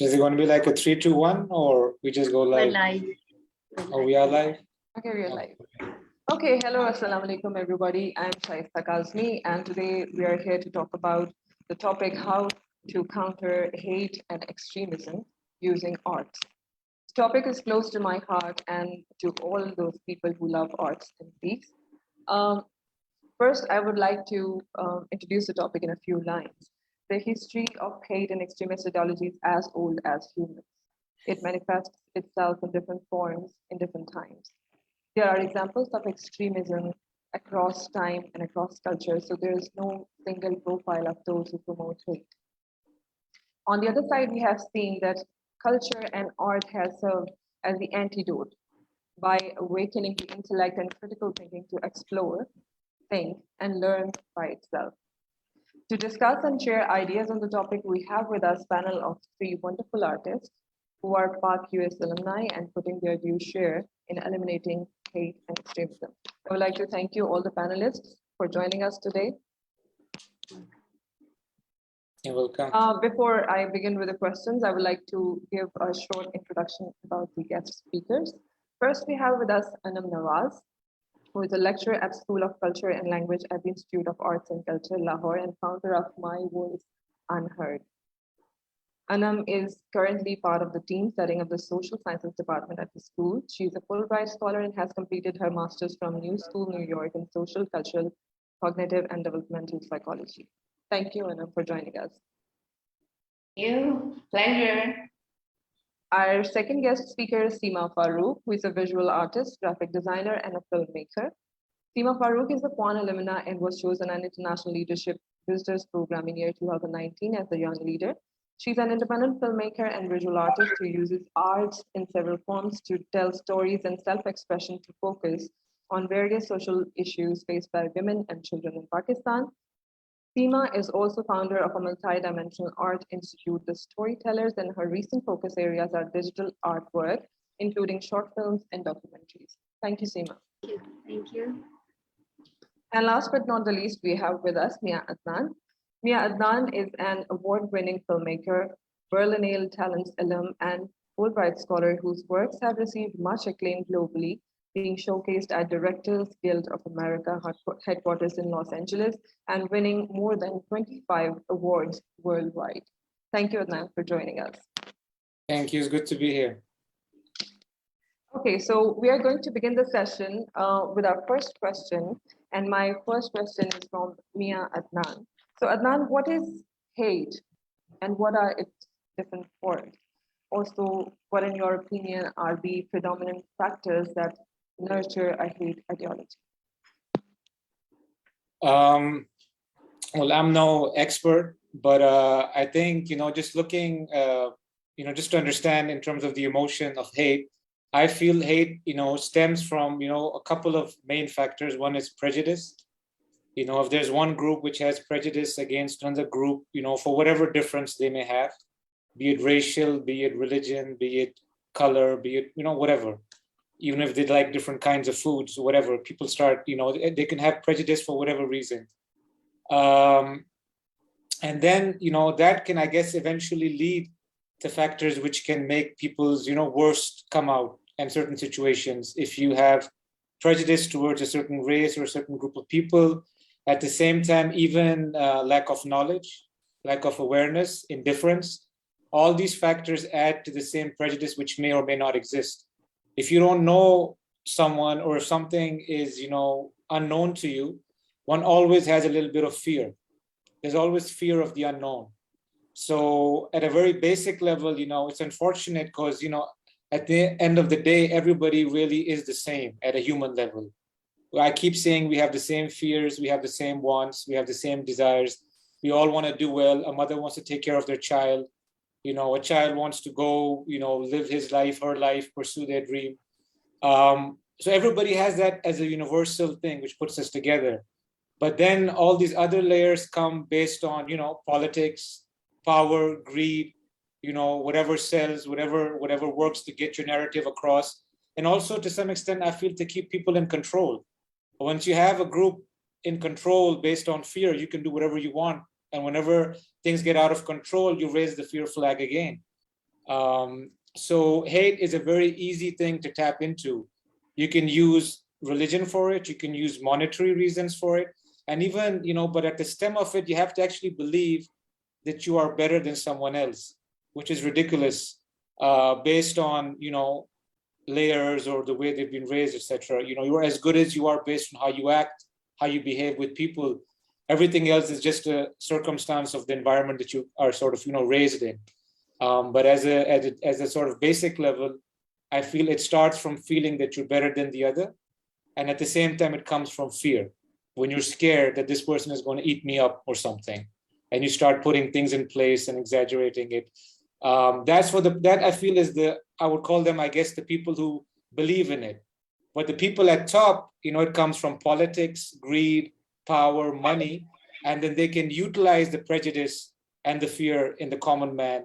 So is it going to be like a 3, 2, 1, or we just go We're live? live. Oh, we are live? Okay, we are live. Okay, hello, assalamu alaikum, everybody. I'm Shaista Kazmi, and today we are here to talk about the topic how to counter hate and extremism using art. This topic is close to my heart and to all those people who love arts and peace. First, I would like to introduce the topic in a few lines. The history of hate and extremist ideology is as old as humans. It manifests itself in different forms in different times. There are examples of extremism across time and across culture, so there is no single profile of those who promote hate. On the other side, we have seen that culture and art has served as the antidote by awakening the intellect and critical thinking to explore, think, and learn by itself. To discuss and share ideas on the topic, we have with us a panel of 3 wonderful artists who are Pakistan-U.S. alumni and putting their due share in eliminating hate and extremism. I would like to thank you, all the panelists, for joining us today. You're welcome. Before I begin with the questions, I would like to give a short introduction about the guest speakers. First, we have with us Anam Nawaz, who is a lecturer at School of Culture and Language at the Institute of Arts and Culture, Lahore, and founder of My Voice Unheard. Anam is currently part of the team setting up the Social Sciences Department at the school. She is a Fulbright scholar and has completed her master's from New School, New York in Social, Cultural, Cognitive, and Developmental Psychology. Thank you, Anam, for joining us. Thank you. Pleasure. Our second guest speaker is Seema Farooq, who is a visual artist, graphic designer, and a filmmaker. Seema Farooq is a Quan alumna and was chosen an International Leadership Visitors Program in year 2019 as a young leader. She's an independent filmmaker and visual artist who uses art in several forms to tell stories and self-expression to focus on various social issues faced by women and children in Pakistan. Seema is also founder of a multi-dimensional art institute, The Storytellers, and her recent focus areas are digital artwork, including short films and documentaries. Thank you, Seema. Thank you. And last but not the least, we have with us Mia Adnan. Mia Adnan is an award-winning filmmaker, Berlinale Talents alum, and Fulbright scholar whose works have received much acclaim globally, being showcased at Directors Guild of America headquarters in Los Angeles and winning more than 25 awards worldwide. Thank you, Adnan, for joining us. Thank you. It's good to be here. Okay, so we are going to begin the session with our first question. And my first question is from Mia Adnan. So Adnan, what is hate and what are its different forms? Also, what in your opinion are the predominant factors that nurture a hate ideology? Well, I'm no expert, but I think, just looking, just to understand in terms of the emotion of hate, I feel hate, stems from, a couple of main factors. One is prejudice. If there's one group which has prejudice against another group, for whatever difference they may have, be it racial, be it religion, be it color, be it, whatever. Even if they like different kinds of foods, whatever, people start, they can have prejudice for whatever reason. And then, that can, I guess, eventually lead to factors which can make people's, worst come out in certain situations. If you have prejudice towards a certain race or a certain group of people, at the same time, even lack of knowledge, lack of awareness, indifference, all these factors add to the same prejudice which may or may not exist. If you don't know someone or if something is, unknown to you, one always has a little bit of fear. There's always fear of the unknown. So at a very basic level, it's unfortunate because, at the end of the day, everybody really is the same at a human level. I keep saying we have the same fears, we have the same wants, we have the same desires. We all want to do well. A mother wants to take care of their child. A child wants to go, live his life, her life, pursue their dream. So everybody has that as a universal thing which puts us together. But then all these other layers come based on, politics, power, greed, whatever sells, whatever works to get your narrative across. And also to some extent, I feel to keep people in control. Once you have a group in control based on fear, you can do whatever you want. And whenever things get out of control, you raise the fear flag again. So hate is a very easy thing to tap into. You can use religion for it, you can use monetary reasons for it, and even, but at the stem of it, you have to actually believe that you are better than someone else, which is ridiculous, based on, layers or the way they've been raised, etc. You're as good as you are based on how you act, how you behave with people. Everything else is just a circumstance of the environment that you are sort of, raised in. But as a sort of basic level, I feel it starts from feeling that you're better than the other. And at the same time, it comes from fear. When you're scared that this person is going to eat me up or something, and you start putting things in place and exaggerating it. That I feel is I would call them, I guess, the people who believe in it. But the people at top, it comes from politics, greed, power, money, and then they can utilize the prejudice and the fear in the common man,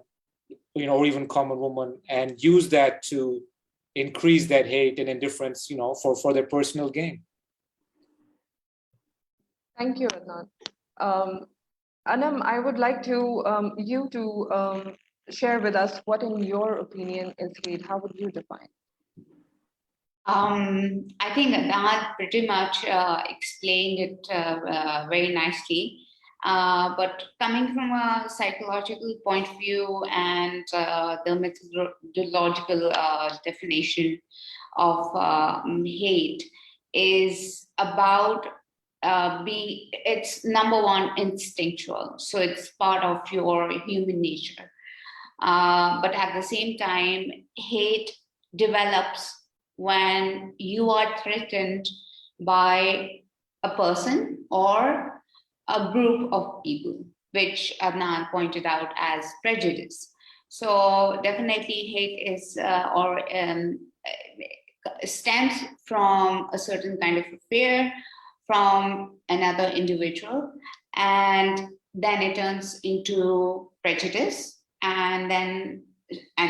or even common woman, and use that to increase that hate and indifference, for their personal gain. Thank you, Adnan. Anam, I would like to you to share with us what, in your opinion, is hate. How would you define? I think Adnan pretty much explained it very nicely. But coming from a psychological point of view and the methodological definition of hate is about it's number one, instinctual. So it's part of your human nature. But at the same time, hate develops when you are threatened by a person or a group of people, which Adnan pointed out as prejudice. So definitely hate is stems from a certain kind of fear from another individual, and then it turns into prejudice and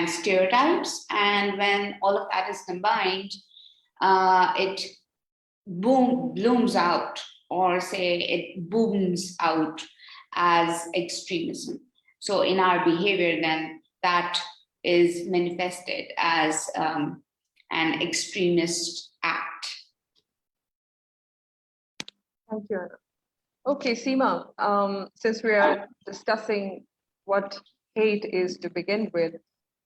stereotypes, and when all of that is combined, it blooms out, or say it booms out as extremism. So in our behavior, then that is manifested as an extremist act. Thank you. Okay, Seema, since we are discussing what hate is to begin with,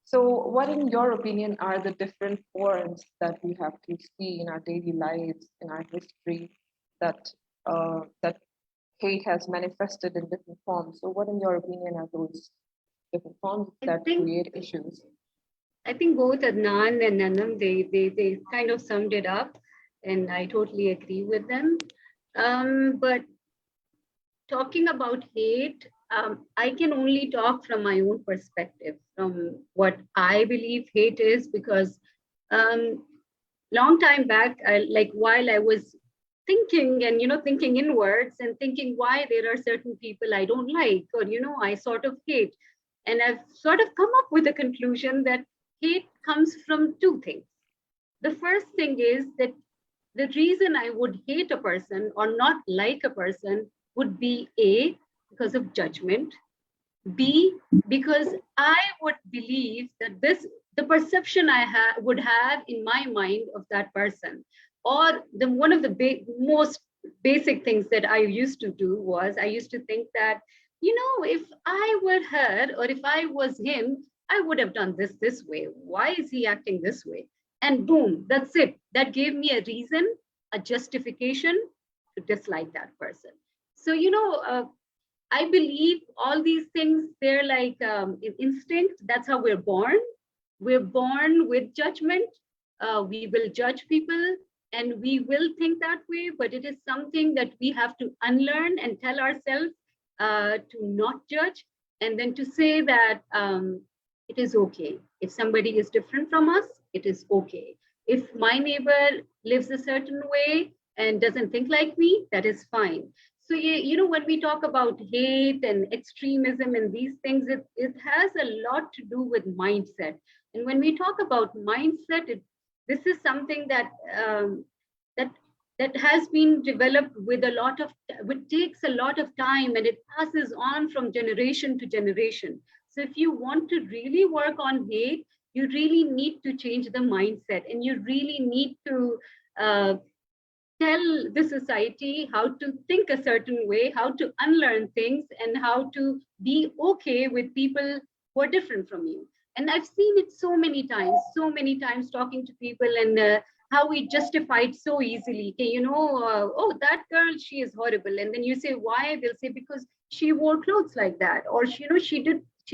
so what, in your opinion, are the different forms that we have to see in our daily lives, in our history, that hate has manifested in different forms? So what, in your opinion, are those different forms that create issues? I think both Adnan and Nanam, they kind of summed it up, and I totally agree with them. But talking about hate, I can only talk from my own perspective, from what I believe hate is, because long time back, while I was thinking and thinking inwards and thinking why there are certain people I don't like, or I sort of hate, and I've sort of come up with a conclusion that hate comes from two things. The first thing is that the reason I would hate a person or not like a person would be A, because of judgment, B, because I would believe that the perception I would have in my mind of that person, or one of the most basic things that I used to do was I used to think that, if I were her or if I was him, I would have done this way. Why is he acting this way? And boom, that's it. That gave me a reason, a justification to dislike that person. So, I believe all these things, they're like instinct. That's how we're born. We're born with judgment. We will judge people and we will think that way, but it is something that we have to unlearn and tell ourselves to not judge, and then to say that it is okay. If somebody is different from us, it is okay. If my neighbor lives a certain way and doesn't think like me, that is fine. So, when we talk about hate and extremism and these things, it has a lot to do with mindset. And when we talk about mindset, this is something that that has been developed with it takes a lot of time, and it passes on from generation to generation. So if you want to really work on hate, you really need to change the mindset, and you really need to tell the society how to think a certain way, how to unlearn things, and how to be okay with people who are different from you. And I've seen it so many times talking to people, and how we justify it so easily. Okay, oh, that girl, she is horrible. And then you say, why? They'll say, because she wore clothes like that, or she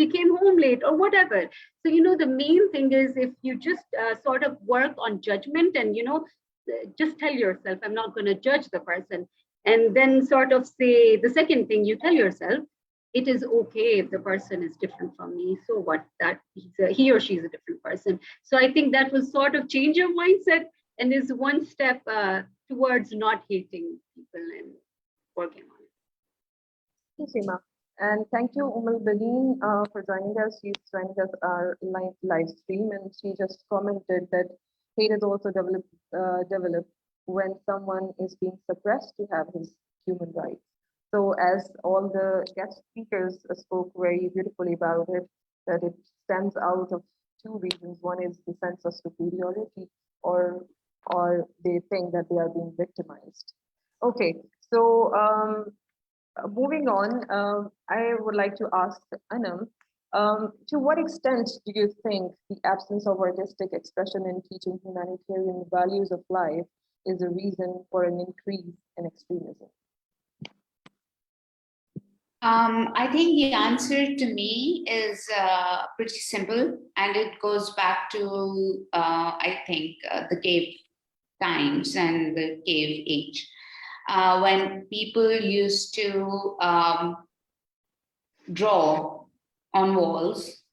came home late, or whatever. So, the main thing is, if you just sort of work on judgment, and, just tell yourself, I'm not going to judge the person. And then sort of say the second thing you tell yourself, it is okay if the person is different from me. So what, that he or she is a different person. So I think that will sort of change your mindset, and is one step towards not hating people and working on it. Thank you, Seema. And thank you, Baleen, for joining us. She's joining us our live stream, and she just commented that hate is also developed when someone is being suppressed to have his human rights. So as all the guest speakers spoke very beautifully about it, that it stems out of two reasons. One is the sense of superiority, or they think that they are being victimized. Okay, so moving on, I would like to ask Anam, to what extent do you think the absence of artistic expression in teaching humanitarian values of life is a reason for an increase in extremism? I think the answer to me is pretty simple, and it goes back to, I think, the cave times and the cave age, when people used to draw on walls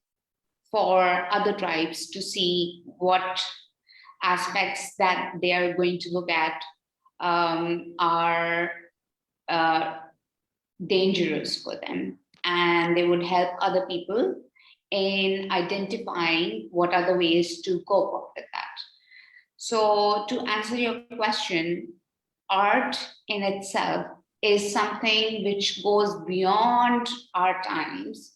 for other tribes to see what aspects that they are going to look at are dangerous for them, and they would help other people in identifying what are the ways to cope up with that. So to answer your question, art in itself is something which goes beyond our times,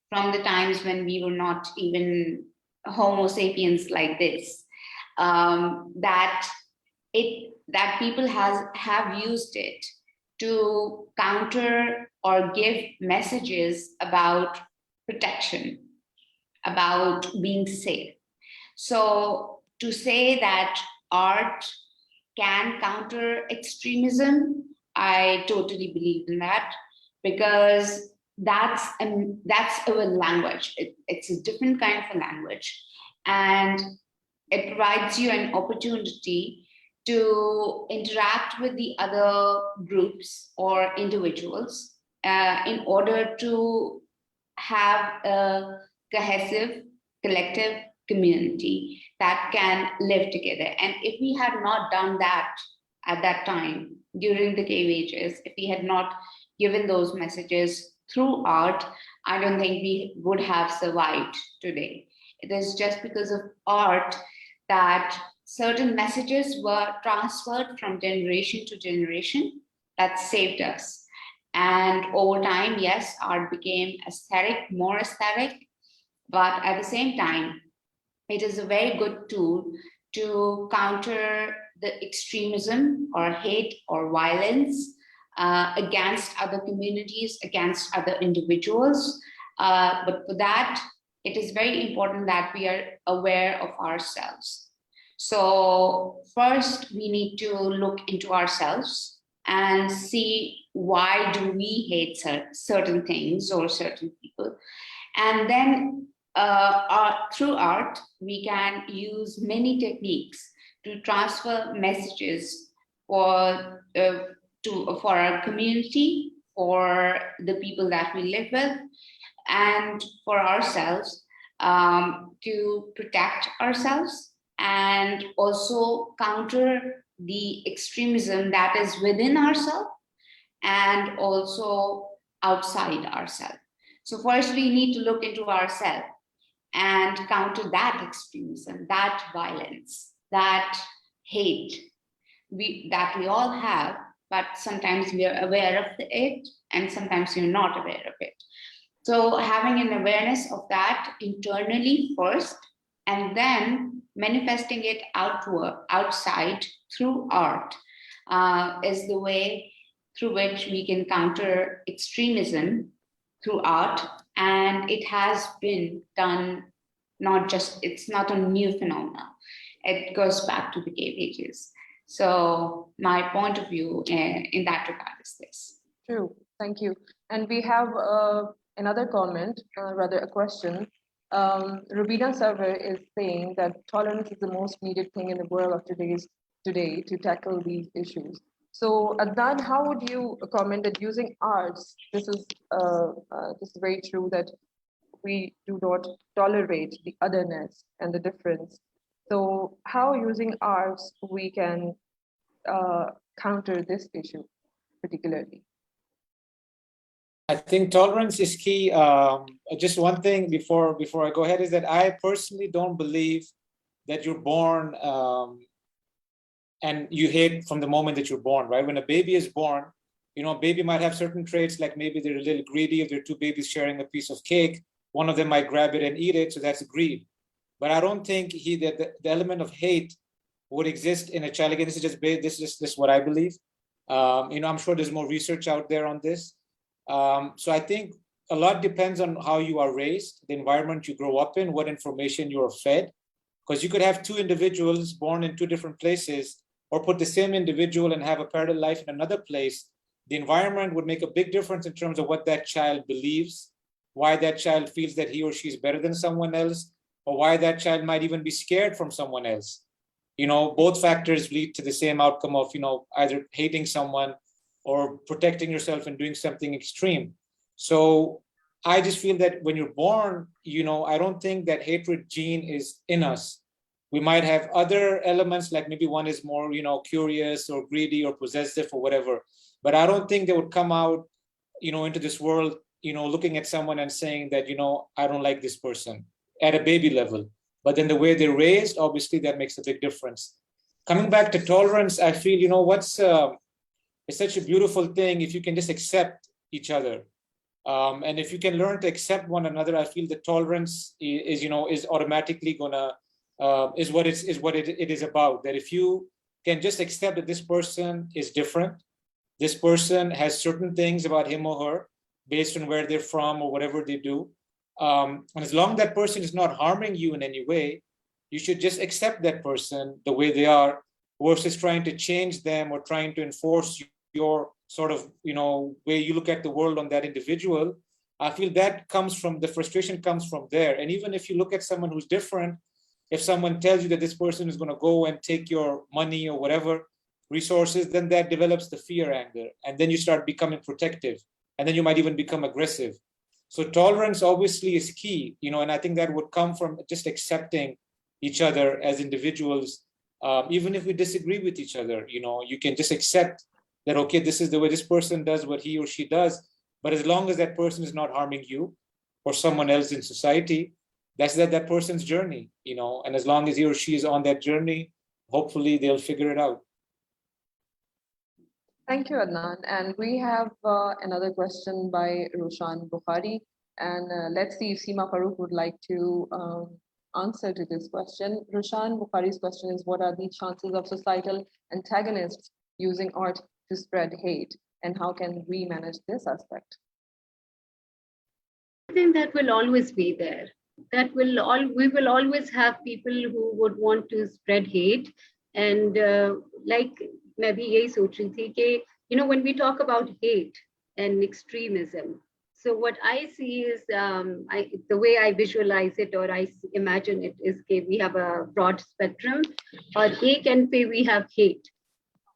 from the times when we were not even Homo sapiens like this, that people have used it to counter or give messages about protection, about being safe. So to say that art can counter extremism, I totally believe in that, because that's a language. It's a different kind of a language, and it provides you an opportunity to interact with the other groups or individuals in order to have a cohesive, collective community that can live together. And if we had not done that at that time, during the cave ages, if we had not given those messages through art, I don't think we would have survived today. It is just because of art that certain messages were transferred from generation to generation that saved us. And over time, yes, art became aesthetic, more aesthetic, but at the same time, it is a very good tool to counter the extremism or hate or violence against other communities, against other individuals. But for that, it is very important that we are aware of ourselves. So first, we need to look into ourselves and see, why do we hate certain things or certain people? And then through art, we can use many techniques to transfer messages for our community, for the people that we live with, and for ourselves, to protect ourselves and also counter the extremism that is within ourselves and also outside ourselves. So first we need to look into ourselves and counter that extremism, that violence, that hate that we all have, but sometimes we are aware of it and sometimes we're not aware of it. So having an awareness of that internally first, and then manifesting it outside through art is the way through which we can counter extremism through art. And it has been done, it's not a new phenomenon. It goes back to the cave ages. So my point of view in that regard is this. True, thank you. And we have another comment, rather a question. Rubina Server is saying that tolerance is the most needed thing in the world of today to tackle these issues. So Adnan, how would you comment that using arts, this is very true that we do not tolerate the otherness and the difference. So how using arts we can counter this issue particularly? I think tolerance is key. Just one thing before I go ahead is that I personally don't believe that you're born and you hate from the moment that you're born, right? When a baby is born, you know, a baby might have certain traits, like maybe they're a little greedy. If there are two babies sharing a piece of cake, one of them might grab it and eat it, so that's greed. But I don't think that the element of hate would exist in a child. Again, this is just what I believe. You know, I'm sure there's more research out there on this. So I think a lot depends on how you are raised, the environment you grow up in, what information you're fed. Because you could have two individuals born in two different places, or put the same individual and have a parallel life in another place. The environment would make a big difference in terms of what that child believes, why that child feels that he or she is better than someone else, or why that child might even be scared from someone else. You know, both factors lead to the same outcome of, you know, either hating someone or protecting yourself and doing something extreme. So I just feel that when you're born, you know, I don't think that hatred gene is in us. We might have other elements, like maybe one is more, you know, curious or greedy or possessive or whatever. But I don't think they would come out, you know, into this world, you know, looking at someone and saying that, you know, I don't like this person at a baby level. But then the way they're raised, obviously that makes a big difference. Coming back to tolerance, I feel, you know, it's such a beautiful thing if you can just accept each other. And if you can learn to accept one another, I feel the tolerance is you know, is automatically gonna, is what it is about. That if you can just accept that this person is different, this person has certain things about him or her based on where they're from or whatever they do. And as long as that person is not harming you in any way, you should just accept that person the way they are, versus trying to change them or trying to enforce your sort of, you know, way you look at the world on that individual. I feel that comes from, the frustration comes from there. And even if you look at someone who's different, if someone tells you that this person is going to go and take your money or whatever resources, then that develops the fear, anger, and then you start becoming protective, and then you might even become aggressive. So tolerance obviously is key, you know, and I think that would come from just accepting each other as individuals. Even if we disagree with each other, you know, you can just accept that, okay, this is the way this person does what he or she does. But as long as that person is not harming you or someone else in society, that's that person's journey, you know, and as long as he or she is on that journey, hopefully they'll figure it out. Thank you, Adnan. And we have another question by Roshan Bukhari. And let's see if Seema Farooq would like to answer to this question. Roshan Bukhari's question is, what are the chances of societal antagonists using art to spread hate? And how can we manage this aspect? I think that will always be there. We will always have people who would want to spread hate. And like maybe yahi soch rahi thi ke, you know, when we talk about hate and extremism, so what I see is the way I visualize it or I imagine it is that we have a broad spectrum, or ek end pe we have hate,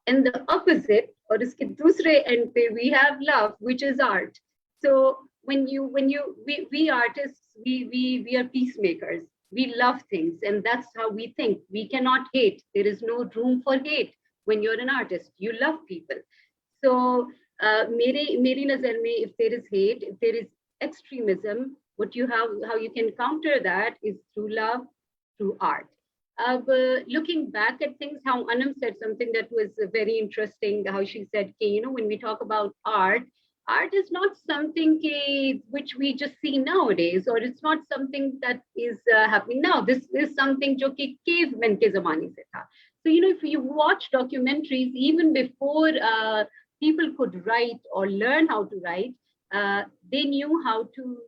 and the opposite or iske dusre end pe we have love, which is art. So we artists, we are peacemakers. We love things, and that's how we think. We cannot hate. There is no room for hate when you're an artist. You love people. So meri nazar mein, if there is hate, if there is extremism, how you can counter that is through love, through art. Looking back at things, how Anam said something that was very interesting, how she said, you know, when we talk about art, art is not something which we just see nowadays, or it's not something that is happening now. This is something jo ki cavemen ke zamane se tha. So, if you watch documentaries, even before people could write or learn how to write, they knew how to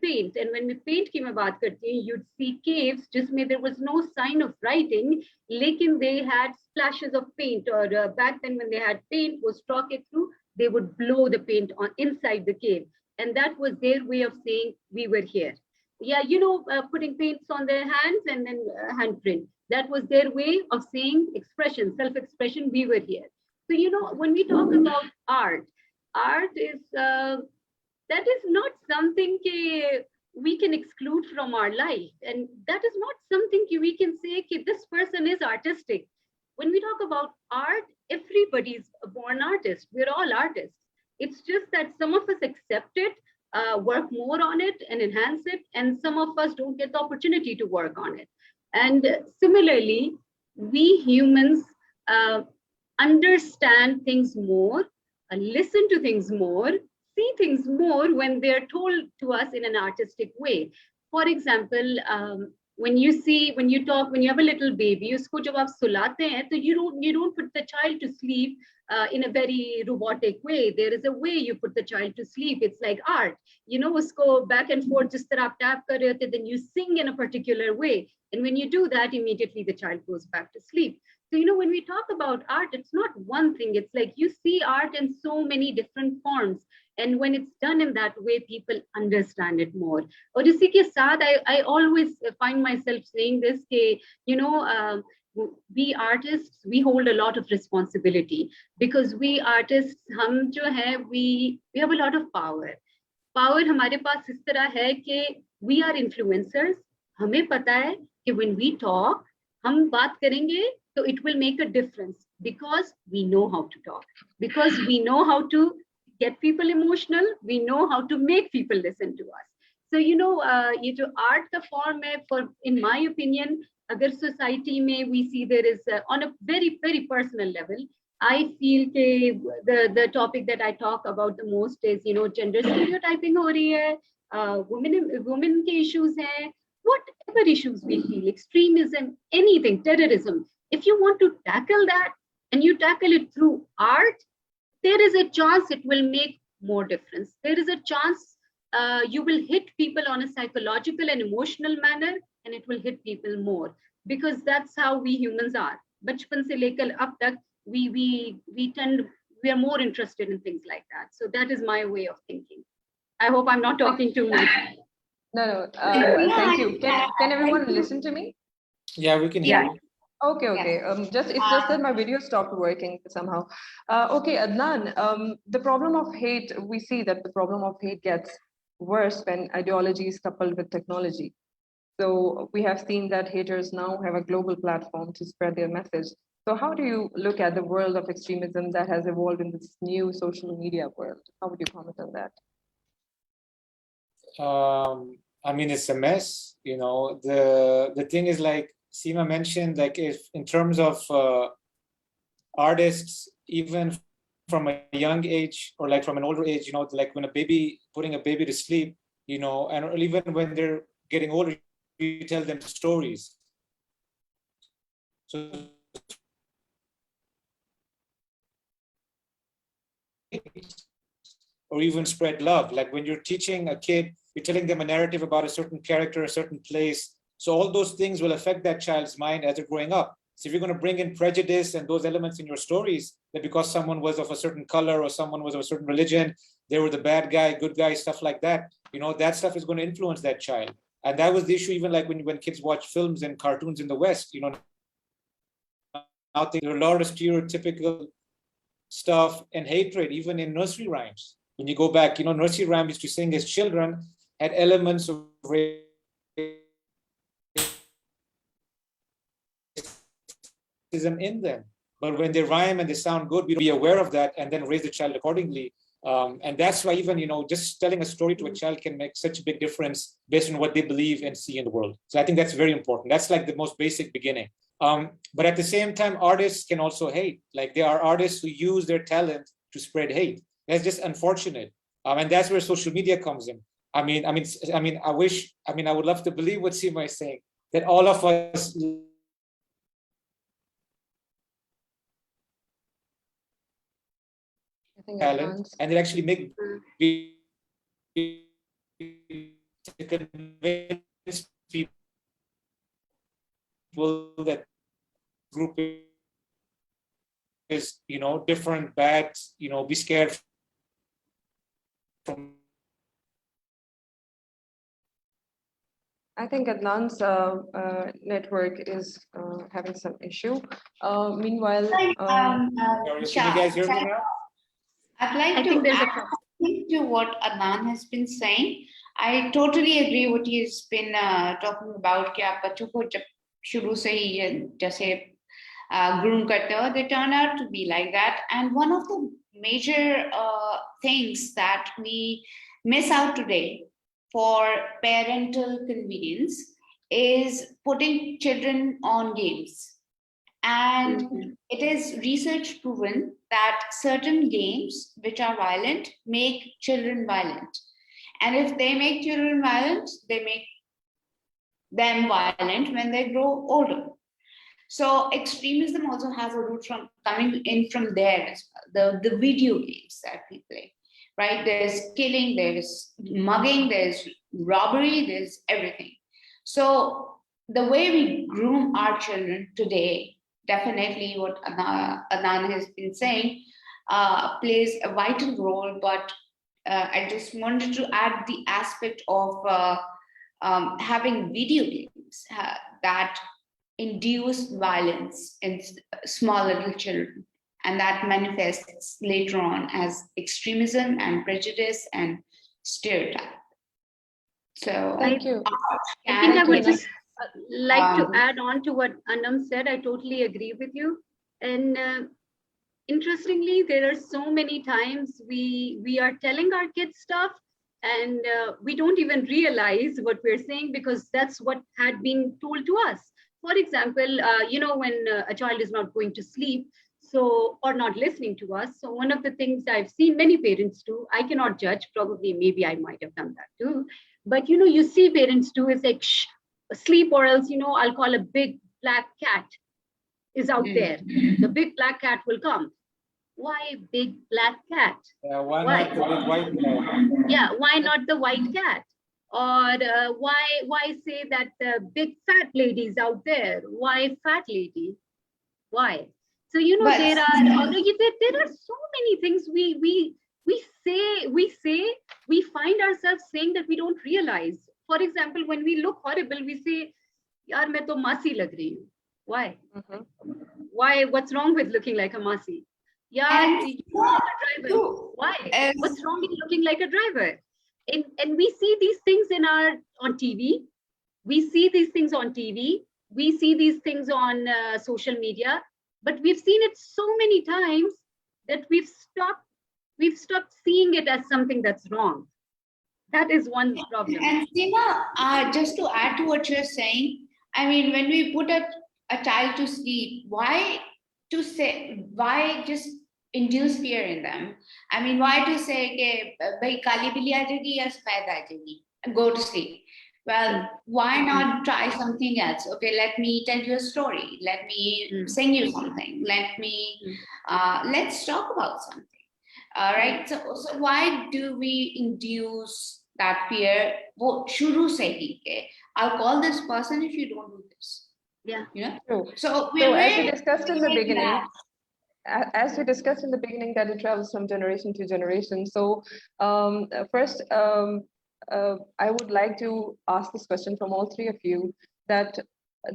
paint. And when we paint ki main baat karti hu, you'd see caves jisme there was no sign of writing, lekin they had splashes of paint, or back then when they had paint was struck it through, they would blow the paint on inside the cave. And that was their way of saying we were here. Yeah, putting paints on their hands and then handprint. That was their way of saying expression, self-expression, we were here. So, when we talk about art is, that is not something we can exclude from our life. And that is not something we can say this person is artistic. When we talk about art, everybody's a born artist. We're all artists. It's just that some of us accept it, work more on it and enhance it, and some of us don't get the opportunity to work on it. And similarly, we humans understand things more, listen to things more, see things more when they're told to us in an artistic way. For example, when you have a little baby, usko jab aap sulate hain, so you don't put the child to sleep in a very robotic way. There is a way you put the child to sleep. It's like art. Usko back and forth, jis tarah aap tap kar rahe hote, then you sing in a particular way. And when you do that, immediately the child goes back to sleep. So, when we talk about art, it's not one thing. It's like you see art in so many different forms. And when it's done in that way, people understand it more. Or इसी के साथ, I always find myself saying this, we artists, we hold a lot of responsibility, because we artists, हम जो है, we have a lot of power. Power हमारे पास इस तरह है कि we are influencers. हमें पता है कि when we talk, हम बात करेंगे, so it will make a difference, because we know how to talk, because we know how to get people emotional, we know how to make people listen to us. So, ये जो art का form है, in my opinion, agar society में we see there is, on a very, very personal level, I feel the topic that I talk about the most is, gender stereotyping हो रही है, women के issues हैं, whatever issues we feel, extremism, anything, terrorism. If you want to tackle that and you tackle it through art, there is a chance it will make more difference. There is a chance you will hit people on a psychological and emotional manner, and it will hit people more, because that's how we humans are. Bachpan se lekar ab tak, we are more interested in things like that. So that is my way of thinking. I hope I'm not talking too much. No, thank you. Can everyone listen to me? Yeah, we can hear you. Okay. It's just that my video stopped working somehow. Okay, Adnan, the problem of hate, we see that the problem of hate gets worse when ideology is coupled with technology. So we have seen that haters now have a global platform to spread their message. So how do you look at the world of extremism that has evolved in this new social media world? How would you comment on that? I mean, it's a mess. The thing is, like Seema mentioned, like if in terms of artists, even from a young age or like from an older age, like when putting a baby to sleep, and even when they're getting older, you tell them stories. So or even spread love. Like when you're teaching a kid, you're telling them a narrative about a certain character, a certain place. So all those things will affect that child's mind as they're growing up. So if you're going to bring in prejudice and those elements in your stories, that because someone was of a certain color or someone was of a certain religion, they were the bad guy, good guy, stuff like that, that stuff is going to influence that child. And that was the issue even like when kids watch films and cartoons in the West, now there are a lot of stereotypical stuff and hatred, even in nursery rhymes. When you go back, nursery rhymes used to sing as children had elements of racism in them. But when they rhyme and they sound good, we be aware of that and then raise the child accordingly. And that's why even, just telling a story to a child can make such a big difference based on what they believe and see in the world. So I think that's very important. That's like the most basic beginning. But at the same time, artists can also hate. Like there are artists who use their talent to spread hate. That's just unfortunate. And that's where social media comes in. I would love to believe what Seema is saying, that all of us talent, and it actually make to convince people that group is, different, bad, be scared from. I think Adnan's network is having some issue. Meanwhile, Can you guys hear me now? I'd like to add to what Adnan has been saying. I totally agree what he's been talking about. कि आप बच्चों को जब शुरू से ही जैसे groom करते हो, they turn out to be like that. And one of the major things that we miss out today for parental convenience is putting children on games. And it is research proven that certain games which are violent make children violent. And if they make children violent, they make them violent when they grow older. So extremism also has a root from coming in from there as well. The video games that we play, right? There's killing, there's mugging, there's robbery, there's everything. So the way we groom our children today, definitely what Adnan has been saying, plays a vital role. But I just wanted to add the aspect of having video games that induce violence in small little children, and that manifests later on as extremism and prejudice and stereotype. So thank you. I think I would just like to add on to what Anam said. I totally agree with you. And interestingly, there are so many times we are telling our kids stuff and we don't even realize what we're saying because that's what had been told to us. For example, when a child is not going to sleep, or not listening to us. So one of the things I've seen many parents do, I cannot judge, probably maybe I might have done that too. But you see parents do is like, shh, sleep or else, I'll call a big black cat is out there. The big black cat will come. Why big black cat? Why not the big white cat? Yeah, why not the white cat? Or why say that big fat lady's out there? Why fat lady? Why? So there are so many things we find ourselves saying that we don't realize. For example, when we look horrible, we say, "Yaar, main to masi lag rahi hu." Why? Why? What's wrong with looking like a masi? Yeah, a driver. Why? What's wrong in looking like a driver? And we see these things on TV. We see these things on TV. We see these things on social media. But we've seen it so many times that we've stopped seeing it as something that's wrong. That is one problem. And Seema, just to add to what you're saying, I mean, when we put a child to sleep, why just induce fear in them? I mean, why to say, "Bhai, kali billi aa jayegi ya safed aa jayegi," and go to sleep? Well, why not try something else? Okay, let me tell you a story. Let me sing you something. Let's talk about something. All right. So why do we induce that fear? Shuru se hi, I'll call this person if you don't do this. Yeah. True. So as we discussed in the beginning, that it travels from generation to generation. So first, I would like to ask this question from all three of you, that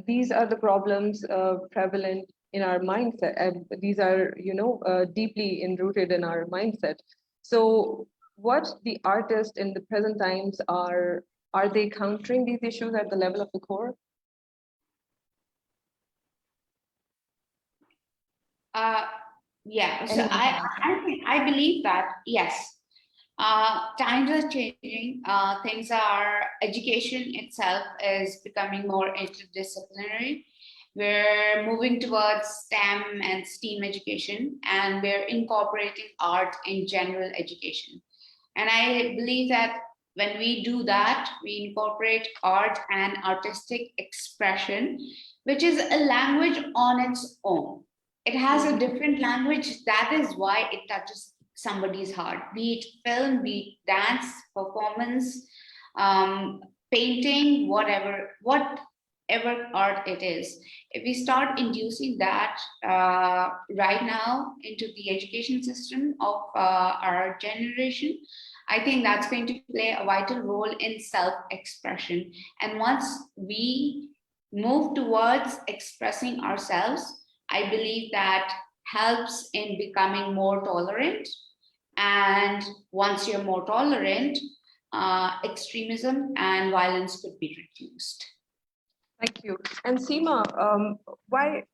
these are the problems prevalent in our mindset. These are, deeply enrooted in our mindset. So what the artists in the present times are they countering these issues at the level of the core? Yeah, so I believe that, yes, times are changing. Education itself is becoming more interdisciplinary. We're moving towards STEM and STEAM education, and we're incorporating art in general education. And I believe that when we do that, we incorporate art and artistic expression, which is a language on its own. It has a different language. That is why it touches somebody's heart, be it film, be it dance, performance, painting, whatever art it is. If we start inducing that right now into the education system of our generation, I think that's going to play a vital role in self-expression. And once we move towards expressing ourselves, I believe that helps in becoming more tolerant. And once you're more tolerant, extremism and violence could be reduced. Thank you. And Seema, why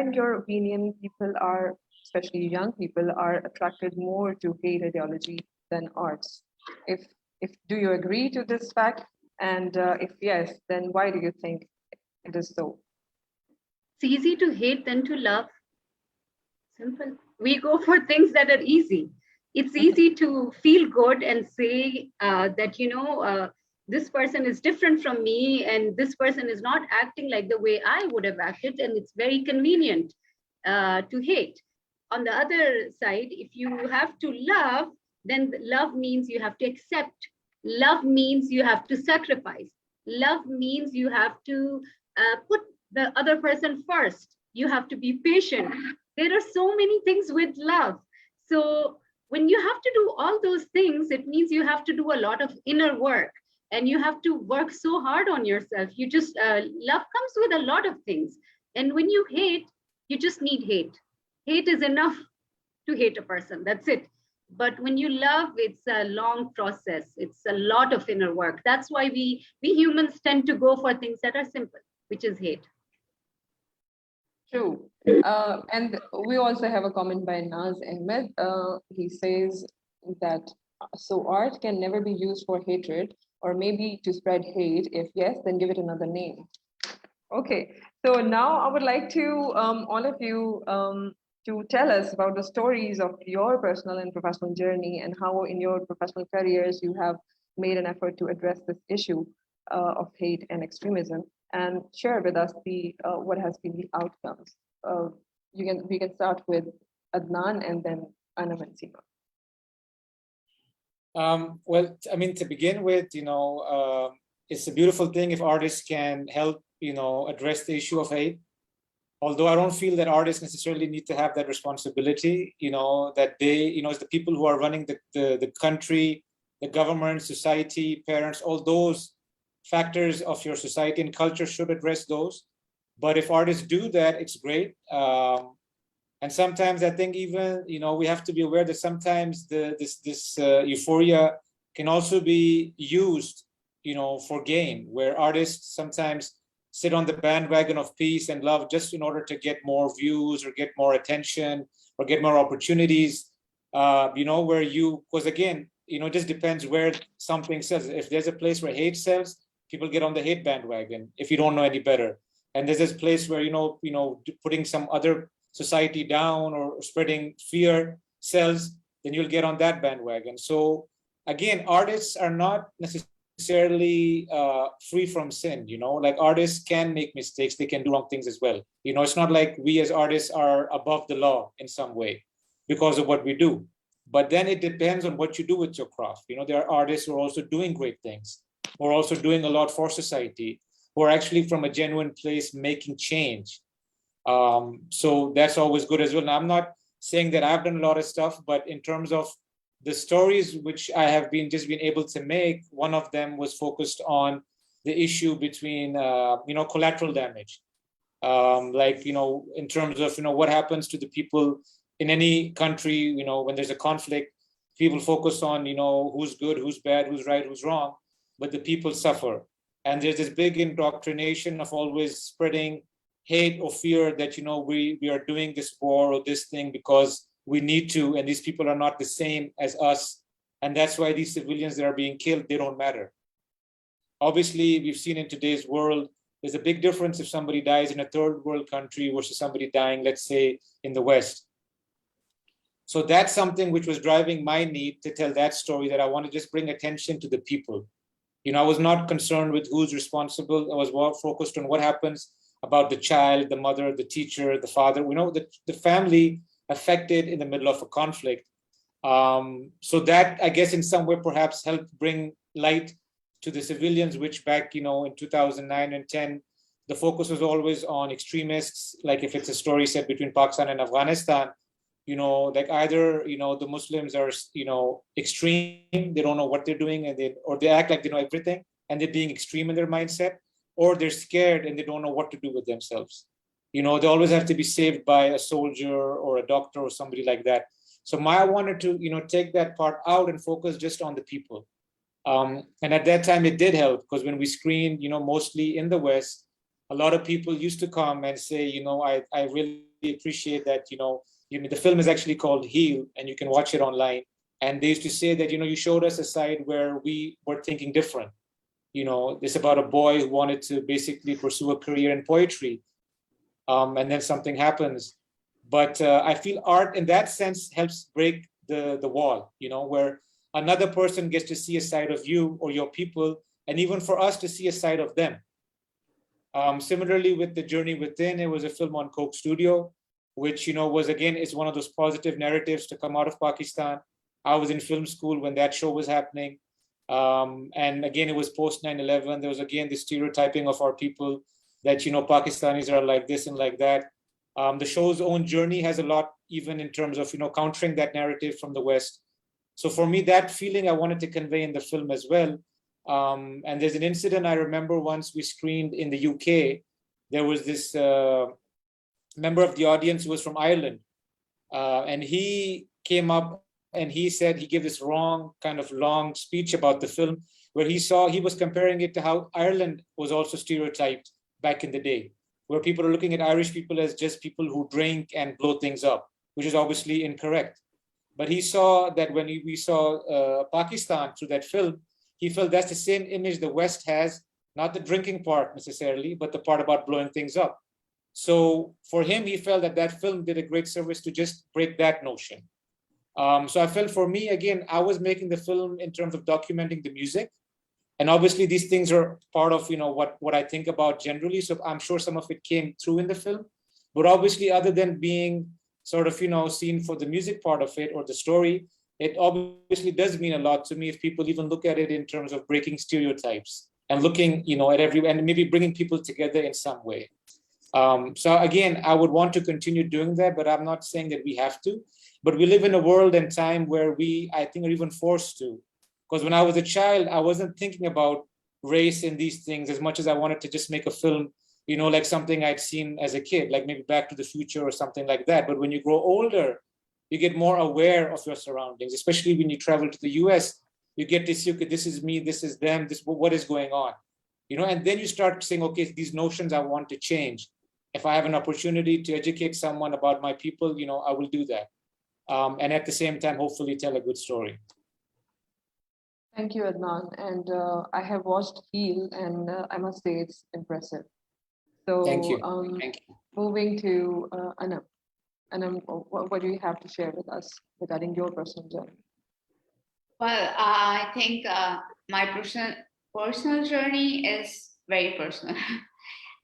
in your opinion, people are, especially young people, are attracted more to hate ideology than arts? If do you agree to this fact? And if yes, then why do you think it is so? It's easy to hate than to love. Simple. We go for things that are easy. It's easy to feel good and say that, this person is different from me and this person is not acting like the way I would have acted, and it's very convenient to hate. On the other side, if you have to love, then love means you have to accept. Love means you have to sacrifice. Love means you have to put the other person first. You have to be patient. There are so many things with love. So when you have to do all those things, it means you have to do a lot of inner work. And you have to work so hard on yourself. You just, love comes with a lot of things. And when you hate, you just need hate. Hate is enough to hate a person, that's it. But when you love, it's a long process. It's a lot of inner work. That's why we humans tend to go for things that are simple, which is hate. True. And we also have a comment by Naz Ahmed. He says that, so art can never be used for hatred, or maybe to spread hate. If yes, then give it another name. Okay, so now I would like to all of you to tell us about the stories of your personal and professional journey, and how in your professional careers you have made an effort to address this issue of hate and extremism, and share with us the what has been the outcomes. We can start with Adnan and then Anam and Seema. Well, I mean, to begin with, it's a beautiful thing if artists can help, address the issue of hate. Although I don't feel that artists necessarily need to have that responsibility, that they, it's the people who are running the country, the government, society, parents, all those factors of your society and culture should address those. But if artists do that, it's great. And sometimes I think even, we have to be aware that sometimes this euphoria can also be used, for gain, where artists sometimes sit on the bandwagon of peace and love just in order to get more views or get more attention or get more opportunities, because again, it just depends where something sells. If there's a place where hate sells, people get on the hate bandwagon if you don't know any better. And there's this place where, putting some other society down or spreading fear sells, then you'll get on that bandwagon. So again, artists are not necessarily free from sin, like artists can make mistakes, they can do wrong things as well. It's not like we as artists are above the law in some way because of what we do. But then it depends on what you do with your craft. There are artists who are also doing great things, who are also doing a lot for society, who are actually from a genuine place making change. So that's always good as well. Now, I'm not saying that I've done a lot of stuff, but in terms of the stories which I have been able to make, one of them was focused on the issue between, collateral damage. In terms of, what happens to the people in any country, when there's a conflict, people focus on, who's good, who's bad, who's right, who's wrong, but the people suffer. And there's this big indoctrination of always spreading hate or fear that, we are doing this war or this thing because we need to, and these people are not the same as us. And that's why these civilians that are being killed, they don't matter. Obviously, we've seen in today's world, there's a big difference if somebody dies in a third world country versus somebody dying, let's say, in the West. So that's something which was driving my need to tell that story, that I want to just bring attention to the people. I was not concerned with who's responsible. I was more focused on what happens about the child, the mother, the teacher, the father, the family affected in the middle of a conflict. So that, I guess, in some way perhaps helped bring light to the civilians, which back, in 2009 and 10, the focus was always on extremists. Like if it's a story set between Pakistan and Afghanistan, like either, the Muslims are, extreme, they don't know what they're doing, and they act like they know everything, and they're being extreme in their mindset, or they're scared and they don't know what to do with themselves. They always have to be saved by a soldier or a doctor or somebody like that. So I wanted to, take that part out and focus just on the people. And at that time, it did help, because when we screened, mostly in the West, a lot of people used to come and say, I really appreciate that, the film is actually called Heal, and you can watch it online. And they used to say that, you showed us a side where we were thinking different. It's about a boy who wanted to basically pursue a career in poetry. And then something happens. But I feel art in that sense helps break the wall, where another person gets to see a side of you or your people, and even for us to see a side of them. Similarly with The Journey Within, it was a film on Coke Studio, which, was, again, is one of those positive narratives to come out of Pakistan. I was in film school when that show was happening. And again, it was post 9/11. There was, again, the stereotyping of our people that, Pakistanis are like this and like that. The show's own journey has a lot, even in terms of, countering that narrative from the West. So for me, that feeling I wanted to convey in the film as well. And there's an incident I remember once we screened in the UK. There was this member of the audience who was from Ireland. And he came up and he said, he gave this wrong kind of long speech about the film, where he was comparing it to how Ireland was also stereotyped back in the day, where people are looking at Irish people as just people who drink and blow things up, which is obviously incorrect. But he saw that when we saw Pakistan through that film, he felt that's the same image the West has, not the drinking part necessarily, but the part about blowing things up. So for him, he felt that film did a great service to just break that notion. So I felt, for me, again, I was making the film in terms of documenting the music. And obviously these things are part of, what I think about generally. So I'm sure some of it came through in the film. But obviously, other than being sort of, seen for the music part of it or the story, it obviously does mean a lot to me if people even look at it in terms of breaking stereotypes and looking, at and maybe bringing people together in some way. So again, I would want to continue doing that, but I'm not saying that we have to. But we live in a world and time where I think, are even forced to. Because when I was a child, I wasn't thinking about race in these things as much as I wanted to just make a film, like something I'd seen as a kid, like maybe Back to the Future or something like that. But when you grow older, you get more aware of your surroundings, especially when you travel to the US. You get to see, okay, this is me, this is them, what is going on, and then you start saying, okay, these notions I want to change. If I have an opportunity to educate someone about my people, I will do that. And at the same time, hopefully tell a good story. Thank you, Adnan. And I have watched Heal, and I must say it's impressive. So Thank you. Thank you. Moving to Anam. Anam, what do you have to share with us regarding your personal journey? Well, I think my personal journey is very personal.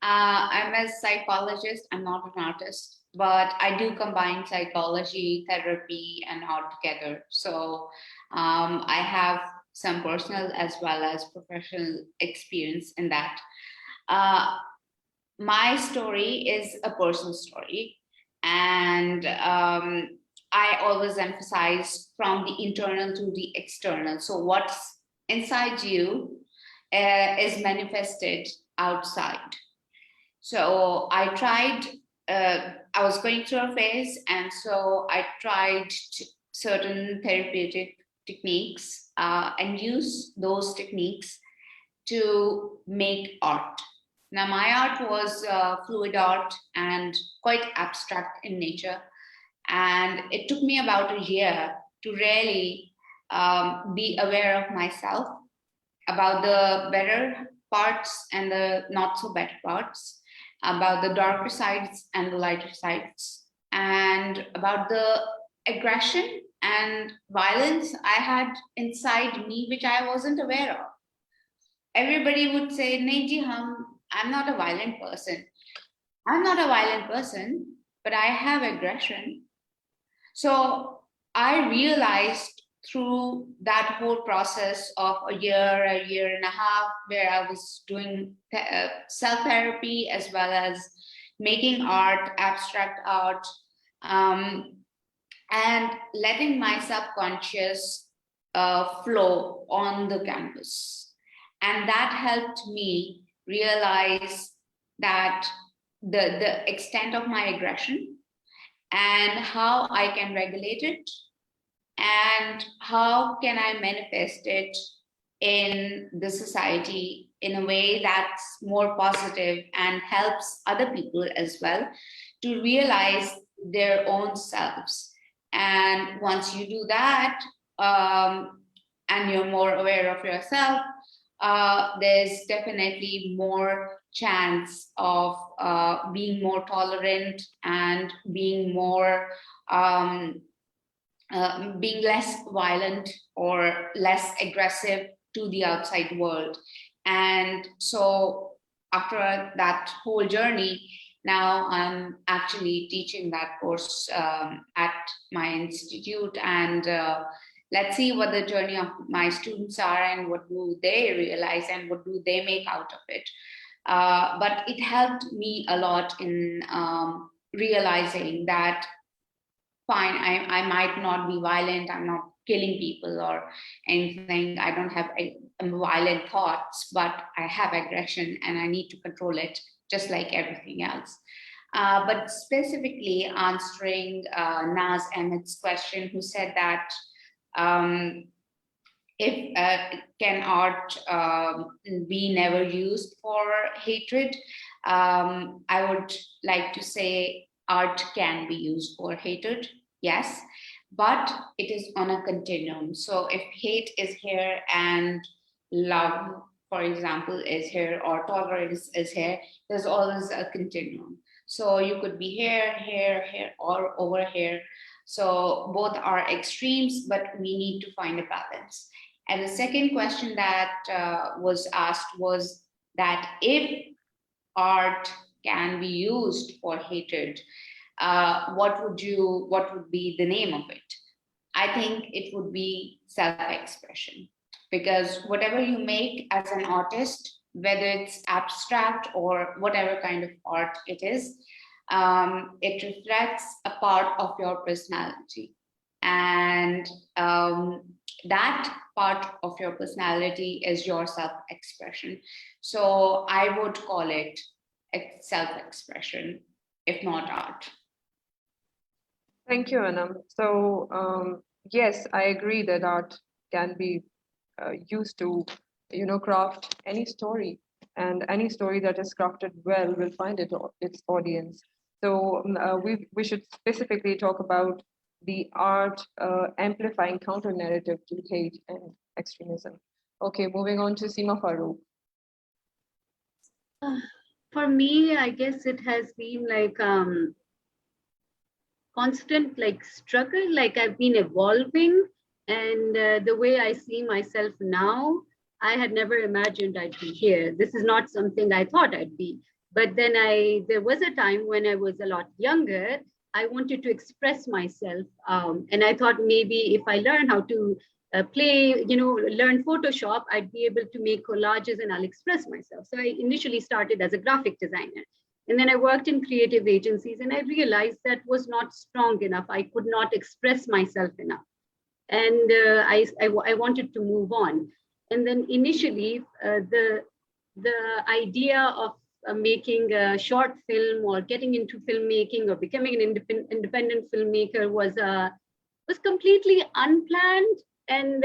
I'm a psychologist. I'm not an artist, but I do combine psychology, therapy, and art together. So I have some personal as well as professional experience in that. My story is a personal story, and I always emphasize from the internal to the external. So what's inside you is manifested outside. So I was going through a phase, and so I tried certain therapeutic techniques and use those techniques to make art. Now, my art was fluid art and quite abstract in nature. And it took me about a year to really be aware of myself, about the better parts and the not so better parts, about the darker sides and the lighter sides, and about the aggression and violence I had inside me, which I wasn't aware of. Everybody would say, "Nahi ji, I'm not a violent person. I'm not a violent person, but I have aggression." So I realized through that whole process of a year and a half, where I was doing self-therapy as well as making art, abstract art, and letting my subconscious flow on the canvas. And that helped me realize that the extent of my aggression and how I can regulate it and how can I manifest it in the society in a way that's more positive and helps other people as well to realize their own selves. And once you do that, and you're more aware of yourself, there's definitely more chance of being more tolerant and being more being less violent or less aggressive to the outside world. And so after that whole journey, now I'm actually teaching that course at my institute, and let's see what the journey of my students are and what do they realize and what do they make out of it. But it helped me a lot in realizing that fine, I might not be violent, I'm not killing people or anything, I don't have violent thoughts, but I have aggression and I need to control it just like everything else. But specifically answering Naz Ahmed's question, who said that if can art be never used for hatred, I would like to say art can be used for hatred, yes, but it is on a continuum. So if hate is here and love, for example, is here, or tolerance is here, there's always a continuum. So you could be here, here, here, or over here. So both are extremes, but we need to find a balance. And the second question that was asked was that if art can be used for hatred, what would be the name of it? I think it would be self-expression, because whatever you make as an artist, whether it's abstract or whatever kind of art it is, it reflects a part of your personality. And that part of your personality is your self-expression. So I would call it self-expression, if not art. Thank you, Anam. So yes, I agree that art can be used to, craft any story, and any story that is crafted well will find its audience. So we should specifically talk about the art amplifying counter narrative to hate and extremism. Okay, moving on to Seema Farooq. For me, I guess it has been like constant struggle, like I've been evolving, and the way I see myself now, I had never imagined I'd be here. This is not something I thought I'd be. But then there was a time when I was a lot younger, I wanted to express myself. And I thought maybe if I learn how to learn Photoshop, I'd be able to make collages and I'll express myself. So I initially started as a graphic designer. And then I worked in creative agencies, and I realized that was not strong enough. I could not express myself enough. And I wanted to move on. And then initially, the idea of making a short film or getting into filmmaking or becoming an independent filmmaker was completely unplanned and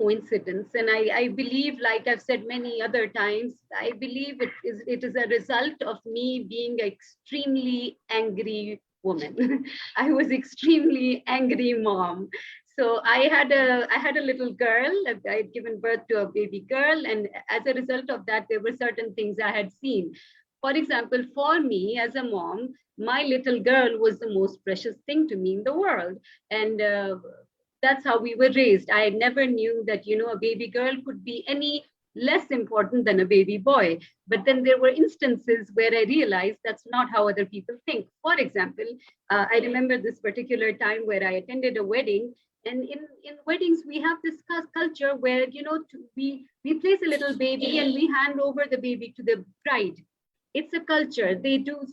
coincidence. And I believe, like I've said many other times, I believe it is a result of me being an extremely angry woman. I was extremely angry mom. So I had a little girl. I had given birth to a baby girl, and as a result of that, there were certain things I had seen. For example, for me as a mom, my little girl was the most precious thing to me in the world, and that's how we were raised. I never knew that a baby girl could be any less important than a baby boy. But then there were instances where I realized that's not how other people think. For example, I remember this particular time where I attended a wedding. And in weddings, we have this culture where, we place a little baby and we hand over the baby to the bride. It's a culture. They do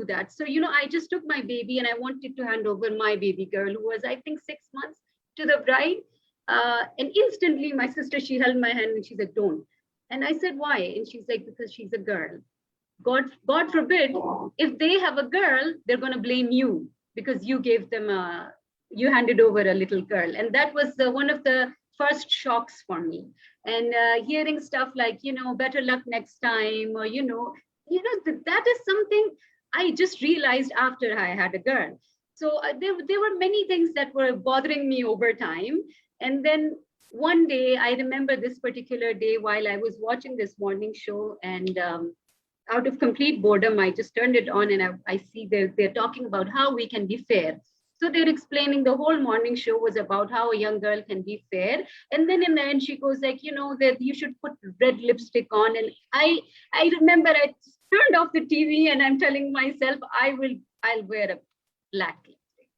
that. So, I just took my baby and I wanted to hand over my baby girl, who was, I think, 6 months, to the bride. And instantly my sister, she held my hand and she said, don't. And I said, why? And she's like, because she's a girl. God forbid, if they have a girl, they're going to blame you because you gave them you handed over a little girl. And that was one of the first shocks for me. And hearing stuff like, better luck next time, or, that is something I just realized after I had a girl. So there were many things that were bothering me over time. And then one day, I remember this particular day while I was watching this morning show, and out of complete boredom, I just turned it on and I see they're talking about how we can be fair. So they're explaining the whole morning show was about how a young girl can be fair. And then in the end, she goes like, that you should put red lipstick on. And I remember I turned off the TV and I'm telling myself, I'll wear a black lipstick.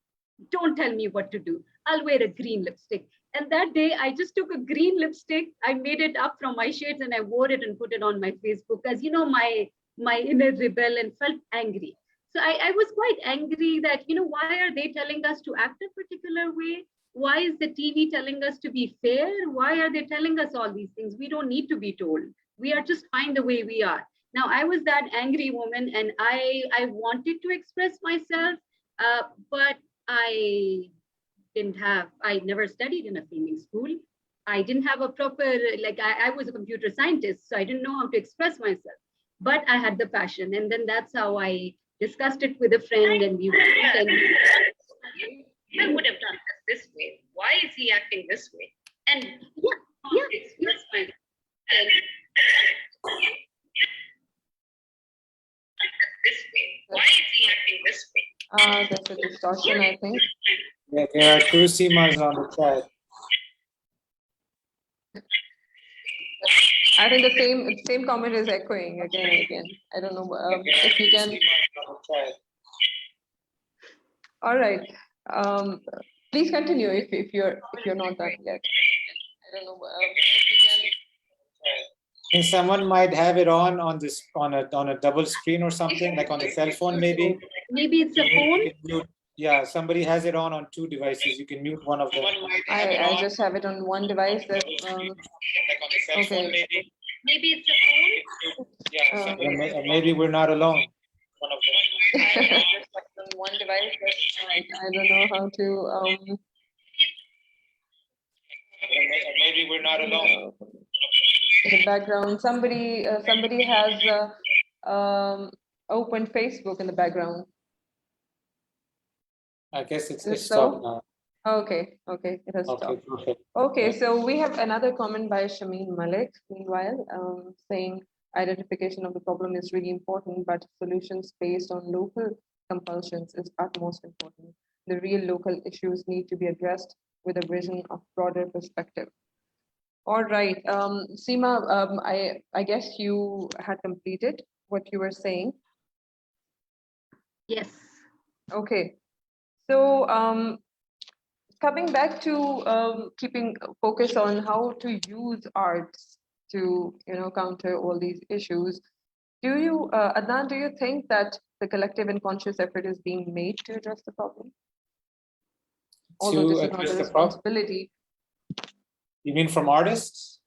Don't tell me what to do. I'll wear a green lipstick. And that day, I just took a green lipstick. I made it up from my shades and I wore it and put it on my Facebook as, my inner rebel, and felt angry. So I was quite angry that, why are they telling us to act a particular way? Why is the TV telling us to be fair? Why are they telling us all these things? We don't need to be told. We are just fine the way we are. Now, I was that angry woman and I wanted to express myself, but I never studied in a filming school. I didn't have a proper, I was a computer scientist, so I didn't know how to express myself, but I had the passion. And then that's how I discussed it with a friend, and we went, and I would have done this way. Why is he acting this way? And express myself. This way. Why is he acting this way? There's a distortion, I think. Yeah, there are two Seemas on the chat. I think the same comment is echoing again and again. I don't know if you can. All right. Please continue if you're not done yet. I don't know if you can. And someone might have it on a double screen or something, like on the cell phone, maybe. Maybe it's a phone. Yeah, somebody has it on 2 devices. You can mute one of them. I just have it on one device. That, okay. Maybe it's a phone. Yeah, maybe we're not alone. One of them. On one device. I don't know how to. Maybe we're not alone. In the background, somebody has opened Facebook in the background. I guess it's So? stopped now. Okay, it has Okay, stopped. perfect. Okay, so we have another comment by Shameen Malik, meanwhile, saying identification of the problem is really important, but solutions based on local compulsions is utmost important. The real local issues need to be addressed with a vision of broader perspective. All right, Seema, I guess you had completed what you were saying. Yes. Okay, so coming back to keeping focus on how to use arts to counter all these issues, do you, Adnan, do you think that the collective and conscious effort is being made to address the problem? Although this is not a responsibility. You mean from artists?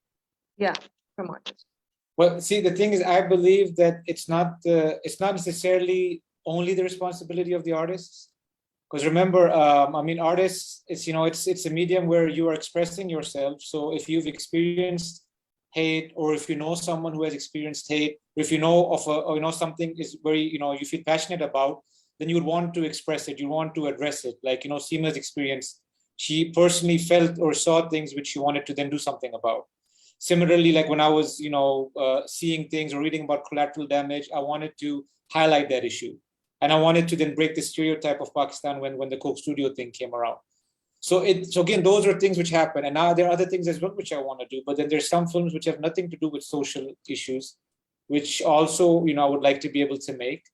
Yeah, from artists. Well, see, the thing is, I believe that it's not necessarily only the responsibility of the artists. Because remember, I mean, artists, it's a medium where you are expressing yourself. So if you've experienced hate, or if you know someone who has experienced hate, or if you know of something is very, you feel passionate about, then you would want to express it, you want to address it. Like, Seema's experience, she personally felt or saw things which she wanted to then do something about. Similarly, like when I was, seeing things or reading about collateral damage, I wanted to highlight that issue. And I wanted to then break the stereotype of Pakistan when the Coke Studio thing came around. So again, those are things which happen. And now there are other things as well which I want to do. But then there's some films which have nothing to do with social issues, which also, I would like to be able to make.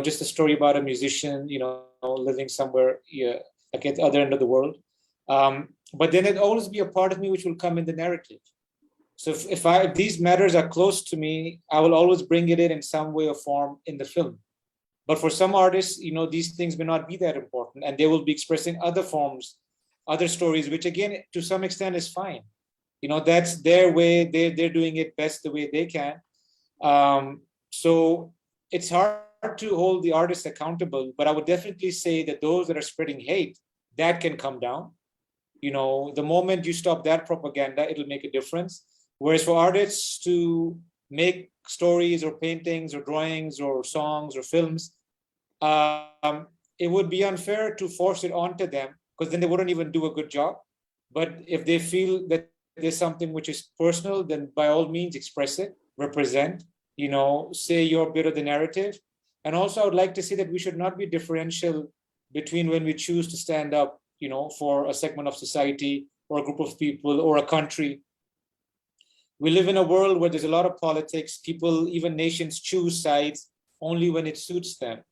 Just a story about a musician, living somewhere like at the other end of the world. But then it'll always be a part of me which will come in the narrative. So if these matters are close to me, I will always bring it in some way or form in the film. But for some artists, these things may not be that important, and they will be expressing other forms, other stories, which again, to some extent is fine. That's their way. They're doing it best the way they can. So it's hard to hold the artists accountable, but I would definitely say that those that are spreading hate, that can come down. The moment you stop that propaganda, it'll make a difference. Whereas for artists to make stories or paintings or drawings or songs or films, it would be unfair to force it onto them, because then they wouldn't even do a good job. But if they feel that there's something which is personal, then by all means express it, represent, say your bit of the narrative. And also I would like to say that we should not be differential between when we choose to stand up, for a segment of society or a group of people or a country. We live in a world where there's a lot of politics. People, even nations, choose sides only when it suits them.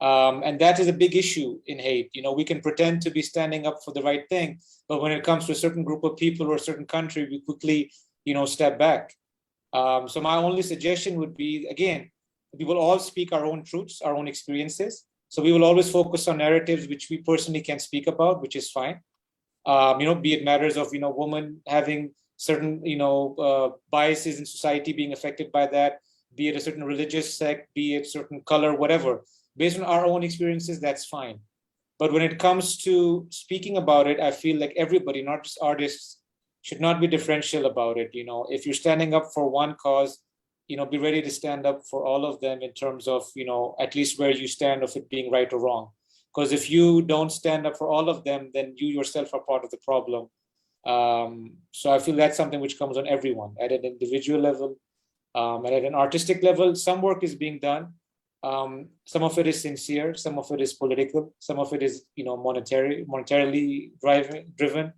And that is a big issue in hate. We can pretend to be standing up for the right thing, but when it comes to a certain group of people or a certain country, we quickly, step back. So my only suggestion would be, again, we will all speak our own truths, our own experiences. So we will always focus on narratives which we personally can speak about, which is fine. Be it matters of, women having certain, biases in society being affected by that, be it a certain religious sect, be it certain color, whatever. Based on our own experiences, that's fine. But when it comes to speaking about it, I feel like everybody, not just artists, should not be differential about it. If you're standing up for one cause, be ready to stand up for all of them in terms of, at least where you stand of it being right or wrong. Because if you don't stand up for all of them, then you yourself are part of the problem. So I feel that's something which comes on everyone at an individual level, and at an artistic level. Some work is being done. Some of it is sincere, some of it is political, some of it is, monetarily driven.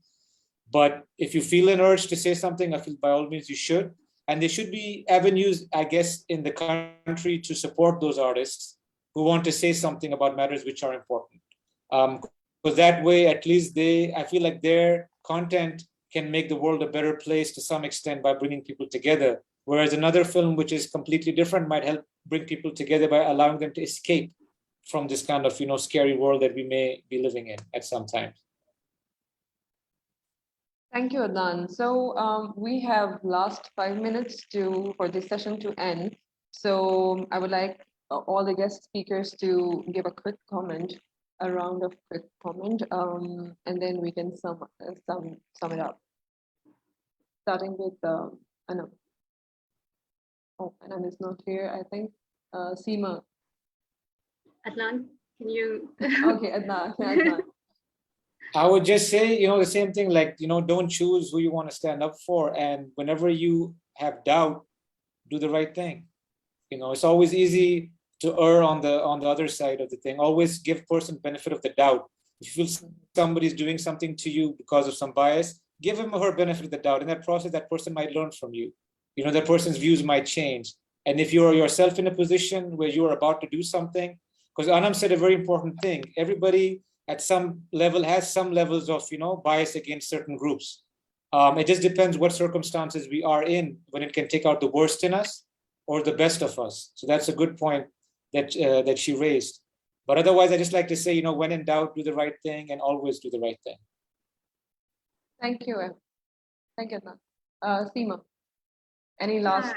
But if you feel an urge to say something, I feel by all means you should. And there should be avenues, I guess, in the country to support those artists who want to say something about matters which are important. Because that way, at least I feel like their content can make the world a better place to some extent by bringing people together. Whereas another film, which is completely different, might help bring people together by allowing them to escape from this kind of, scary world that we may be living in at some time. Thank you, Adnan. So we have last 5 minutes for this session to end. So I would like all the guest speakers to give a quick comment, a round of quick comment, and then we can sum it up. Starting with Anam. Oh, Anam is not here, I think. Seema. Adnan, can you? Okay, Adnan. Adnan. I would just say, the same thing, like, don't choose who you want to stand up for. And whenever you have doubt, do the right thing. It's always easy to err on the other side of the thing. Always give person benefit of the doubt. If you feel somebody's doing something to you because of some bias, give him or her benefit of the doubt. In that process, that person might learn from you. That person's views might change. And if you're yourself in a position where you are about to do something, because Anam said a very important thing, everybody at some level has some levels of, bias against certain groups. It just depends what circumstances we are in when it can take out the worst in us or the best of us. So that's a good point that she raised. But otherwise, I just like to say, when in doubt, do the right thing and always do the right thing. Thank you. Thank you, Adnan. Seema, any last?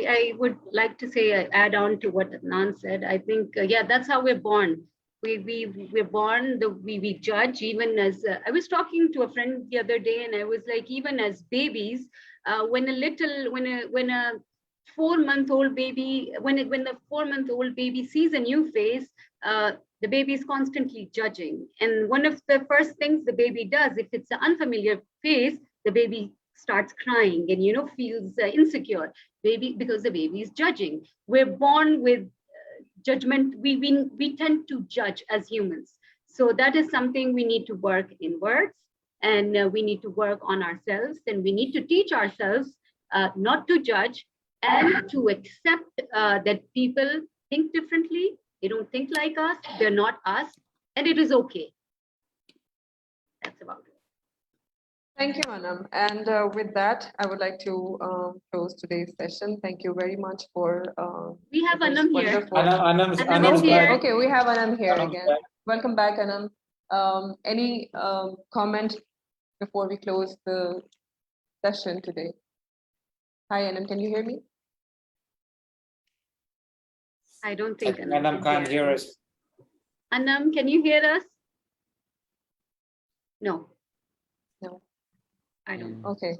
I would like to say, add on to what Adnan said. I think, that's how we're born. We're born, we judge even as, I was talking to a friend the other day and I was like, even as babies, when a 4-month-old baby, when the 4-month-old baby sees a new face, the baby is constantly judging. And one of the first things the baby does, if it's an unfamiliar face, the baby starts crying and, you know, feels insecure, because the baby is judging. We're born with judgment. We tend to judge as humans. So that is something we need to work inwards, and we need to work on ourselves, and we need to teach ourselves not to judge and to accept that people think differently. They don't think like us, they're not us, and it is okay. That's about it. Thank you, Anam. And with that, I would like to close today's session. Thank you very much for. We have Anam here. Anam's Anam is here. back. Okay, we have Anam here Anam's again. back. Welcome back, Anam. Any comment before we close the session today? Hi, Anam, can you hear me? I don't think Anam can't hear us. Anam, can you hear us? No. No. I don't. Okay.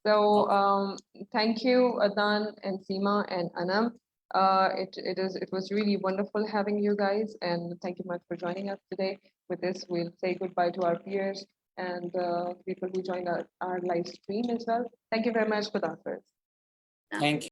So thank you, Adan and Seema and Anam. It was really wonderful having you guys, and thank you much for joining us today. With this, we'll say goodbye to our peers and people who joined our live stream as well. Thank you very much. Good answers. Thank you.